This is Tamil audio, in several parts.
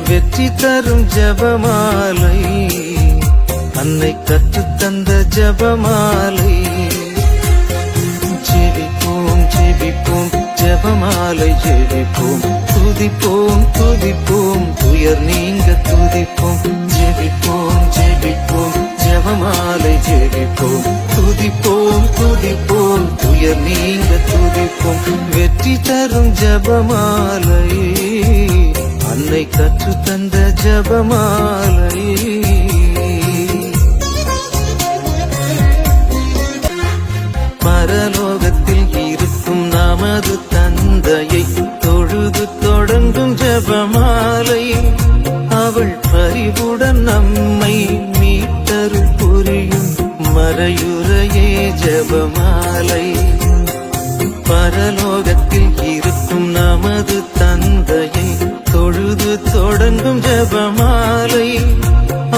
வெற்றி தரும் ஜபமாலை, அன்னை கற்றுத்தந்த ஜபமாலை. ஜெபிப்போம் ஜெபிப்போம் ஜபமாலை ஜெபிப்போம், துதிப்போம் துதிப்போம் துயர் நீங்க துதிப்போம். ஜெபிப்போம் ஜெபிப்போம் ஜபமாலை ஜெபிப்போம், துதிப்போம் துதிப்போம் துயர் நீங்க துதிப்போம். வெற்றி தரும் ஜபமாலை, அன்னை கற்றுத்தந்த ஜபமாலை. பரலோகத்தில் இருக்கும் நமது தந்தையை தொழுது தொடங்கும் ஜபமாலை, அவள் பரிவுடன் நம்மை மீட்டருள் புரியும் மறையுறையே ஜபமாலை. பரலோகத்தில் இருக்கும் நமது தந்தையை தொழுது தொடங்கும் ஜபமாலை,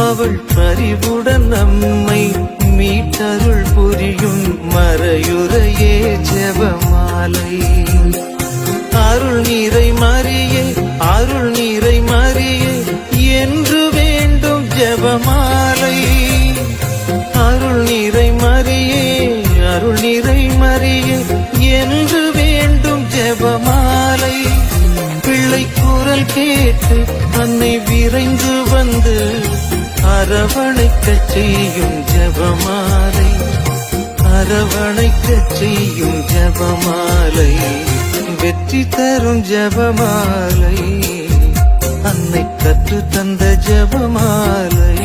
அவள் பரிவுடன் நம்மை மீட்டருள் புரியும் மறையுறையே ஜபமாலை. அருள் நீரை மரியே அருள் நீரை மரியே என்று வேண்டும் ஜபமாலை. அருள் நீரை மரியே அருள் நீரை மரியே என்று வேண்டும் ஜபமாலை. பிள்ளை குரல் கேட்டு அன்னை விரைந்து வந்து அரவணைக்கச் செய்யும் ஜபமாலை, அரவணைக்கச் செய்யும் ஜபமாலை. வெற்றி தரும் ஜபமாலை, அன்னை கற்று தந்த ஜபமாலை.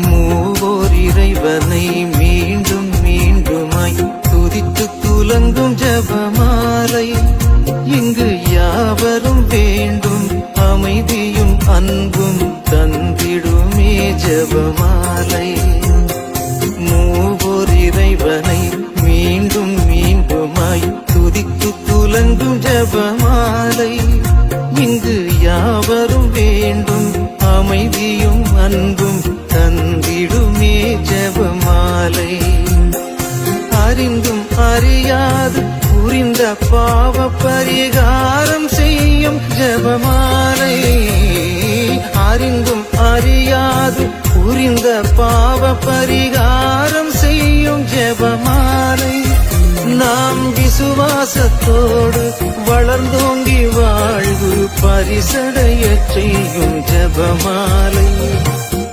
மூவோர் இறைவனை மீண்டும் மீண்டுமாய் துதித்து துலங்கும் ஜபமாலை, இங்கு யாவரும் வேண்டும் அமைதியும் அன்பும் தந்திடுமே ஜபமாலை. மூவோர் இறைவனை மீண்டும் மீண்டுமாய் துதித்து துலங்கும் ஜபமாலை, இங்கு யாவரும் வேண்டும் அமைதியும் அன்பும் தந்திடுமே ஜபமாலை. அறிந்தும் அறியாது புரிந்த பாவ பரிகாரம் செய்யும் ஜபமாலை, அறிந்தும் அறியாது புரிந்த பாவ பரிகாரம் செய்யும் ஜபமாலை. நாம் விசுவாசத்தோடு வளர்ந்தோங்கி வாழ்வு பரிசடைய செய்யும் ஜபமாலை,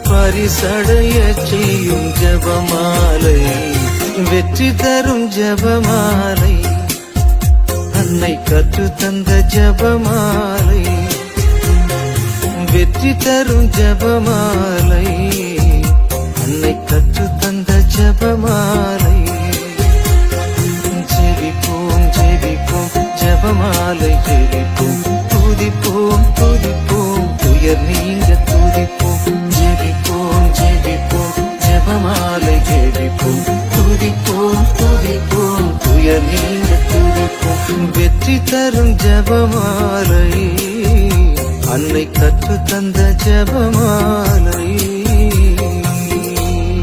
பரிசடைய செய்யும் ஜபமாலை. வெற்றி தரும் ஜபமாலை, அன்னை கற்று தந்த ஜபமாலை. வெற்றி தரும் ஜபமாலை, அன்னை கற்று தந்த ஜபமாலை. ஜெபிப்போம் ஜெபிப்போம் ஜபமாலை ஜெபிப்போம், துதிப்போம் துதிப்போம் துயர் நீங்க துதிப்போம். ஜெபிப்போம் ஜெபிப்போம் ஜபமாலை ஜெபிப்போம், துதிப்போம் துதிப்போம் துயர் நீங்க துதிப்போம். வெற்றி தரும் ஜபமாலை, அன்னை கற்று தந்த ஜபமாலை.